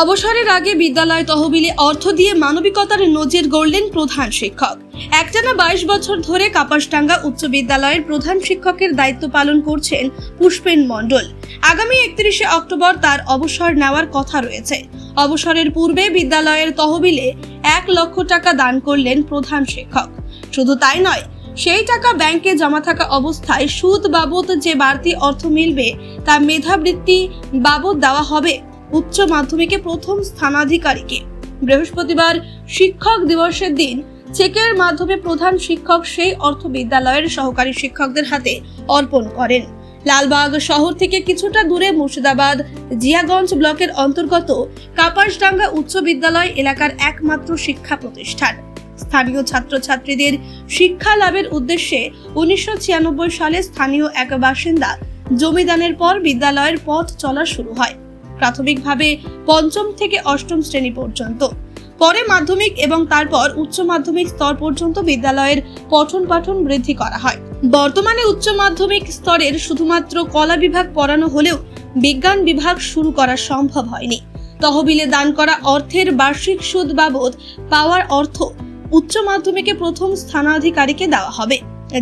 অবসরের আগে বিদ্যালয় তহবিলে অর্থ দিয়ে মানবিকতার নজির গড়লেন প্রধান শিক্ষক। একটানা 22 বছর ধরে কাপাসডাঙ্গা উচ্চ বিদ্যালয়ের প্রধান শিক্ষকের দায়িত্ব পালন করছেন পুষ্পেন মণ্ডল। আগামী 31শে অক্টোবর তার অবসর নেওয়ার কথা রয়েছে। অবসরের পূর্বে বিদ্যালয়ের তহবিলে 1 লক্ষ টাকা দান করলেন প্রধান শিক্ষক। শুধু তাই নয়, সেই টাকা ব্যাংকে জমা থাকা অবস্থায় সুদ বাবদ যে বাড়তি অর্থ মিলবে তা মেধাবৃত্তি বাবদ দেওয়া হবে উচ্চ মাধ্যমিকে প্রথম স্থানাধিকারীকে। বৃহস্পতিবার শিক্ষক দিবসের দিন চেকের মাধ্যমে প্রধান শিক্ষক সেই অর্থ বিদ্যালয়ের সহকারী শিক্ষকদের হাতে অর্পণ করেন। লালবাগ শহর থেকে কিছুটা দূরে মুর্শিদাবাদ জিয়াগঞ্জ ব্লকের অন্তর্গত কাপাসডাঙ্গা উচ্চ বিদ্যালয় এলাকার একমাত্র শিক্ষা প্রতিষ্ঠান। স্থানীয় ছাত্রছাত্রীদের শিক্ষা লাভের উদ্দেশ্যে 1996 সালে স্থানীয় এক বাসিন্দা জমিদানের পর বিদ্যালয়ের পথ চলা শুরু হয়। প্রাথমিকভাবে 5ম থেকে 8ম শ্রেণী পর্যন্ত, পরে মাধ্যমিক এবং তারপর উচ্চ মাধ্যমিক স্তর পর্যন্ত বিদ্যালয়ের পঠন পাঠন বৃদ্ধি করা হয়। বর্তমানে উচ্চ মাধ্যমিক স্তরের শুধুমাত্র কলা বিভাগ পড়ানো হলেও বিজ্ঞান বিভাগ শুরু করা সম্ভব হয়নি। তহবিলে দান করা অর্থের বার্ষিক সুদ বাবদ পাওয়ার অর্থ উচ্চ মাধ্যমিকে প্রথম স্থানাধিকারীকে দেওয়া হবে।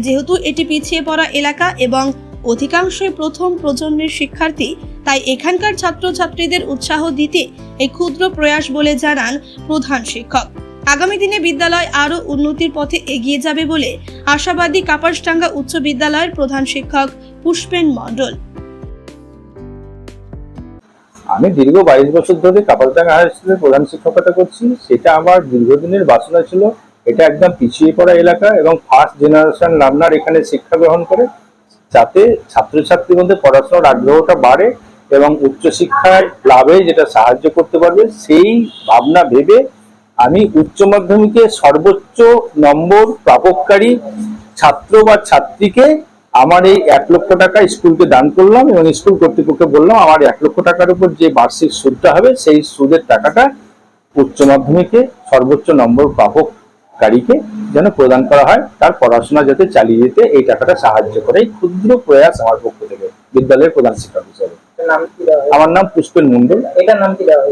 যেহেতু এটি পিছিয়ে পড়া এলাকা এবং অধিকাংশই প্রথম প্রজন্মের শিক্ষার্থী, তাই এখানকার ছাত্রছাত্রীদের উৎসাহ দিতে এই ক্ষুদ্র প্রয়াস বলে জানান প্রধান শিক্ষক। আগামী দিনে বিদ্যালয় আরো উন্নতির পথে এগিয়ে যাবে বলে আশাবাদী কাপাসডাঙ্গা উচ্চ বিদ্যালয়ের প্রধান শিক্ষক পুষ্পেন মণ্ডল। আমি দীর্ঘ 22 বছর ধরে কাপাসডাঙ্গা হাই স্কুলের প্রধান শিক্ষকতা করছি। সেটা আমার দীর্ঘদিনের বাসনা ছিল। এটা একদম পিছিয়ে পড়া এলাকা এবং ফার্স্ট জেনারেশন লার্নার এখানে শিক্ষা গ্রহণ করে, যাতে ছাত্রছাত্রীর মধ্যে পড়াশোনার আগ্রহটা বাড়ে এবং উচ্চশিক্ষায় লাভে যেটা সাহায্য করতে পারবে, সেই ভাবনা ভেবে আমি উচ্চ মাধ্যমিকে সর্বোচ্চ নম্বর প্রাপককারী ছাত্র বা ছাত্রীকে আমার এই 1 লক্ষ টাকা স্কুলকে দান করলাম এবং স্কুল কর্তৃপক্ষকে বললাম আমার 1 লক্ষ টাকার উপর যে বার্ষিক সুদটা হবে সেই সুদের টাকাটা উচ্চ মাধ্যমিকে সর্বোচ্চ নম্বর প্রাপককারীকে যেন প্রদান করা হয়, তার পড়াশোনা যাতে চালিয়ে যেতে এই টাকাটা সাহায্য করে। এই ক্ষুদ্র প্রয়াস আমার পক্ষ থেকে বিদ্যালয়ের প্রধান শিক্ষক হিসেবে। আমার নাম পুষ্পেন মণ্ডল।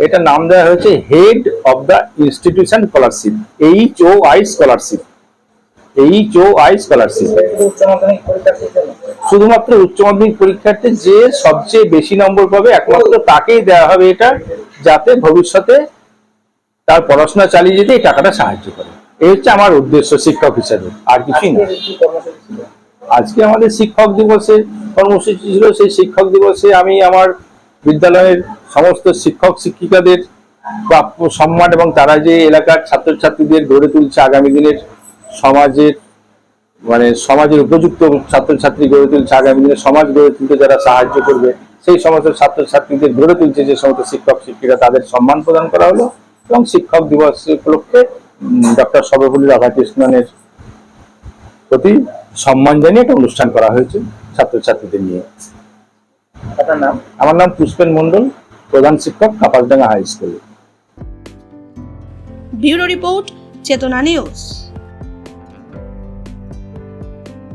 এটা নাম দেওয়া হয়েছে head of the institution scholarship, HOI scholarship. শুধুমাত্র উচ্চ মাধ্যমিক পরীক্ষার্থী যে সবচেয়ে বেশি নম্বর পাবে একমাত্র তাকেই দেওয়া হবে এটা, যাতে ভবিষ্যতে তার পড়াশোনা চালিয়ে যেতে এই টাকাটা সাহায্য করে। এই হচ্ছে আমার উদ্দেশ্য শিক্ষক হিসেবে, আর কিছুই না। আজকে আমাদের শিক্ষক দিবসে কর্মসূচি ছিল। সেই শিক্ষক দিবসে আমি আমার বিদ্যালয়ের সমস্ত শিক্ষক শিক্ষিকাদের প্রাপ্য সম্মান এবং তারা যে এলাকার ছাত্রছাত্রীদের গড়ে তুলছে, আগামী দিনের সমাজের উপযুক্ত ছাত্রছাত্রী গড়ে তুলছে, আগামী দিনে সমাজ গড়ে তুলতে যারা সাহায্য করবে, সেই সমস্ত ছাত্রছাত্রীদের গড়ে তুলছে যে সমস্ত শিক্ষক শিক্ষিকা, তাদের সম্মান প্রদান করা হলো। এবং শিক্ষক দিবস উপলক্ষে ডক্টর সর্বপল্লী রাধাকৃষ্ণনের প্রতি সম্মান জানিয়ে একটা অনুষ্ঠান করা হয়েছে ছাত্রছাত্রীদের নিয়ে। আমার নাম পুষ্পেন মণ্ডল, প্রধান শিক্ষক, Kapasdanga high school. Bureau report, Chetana news.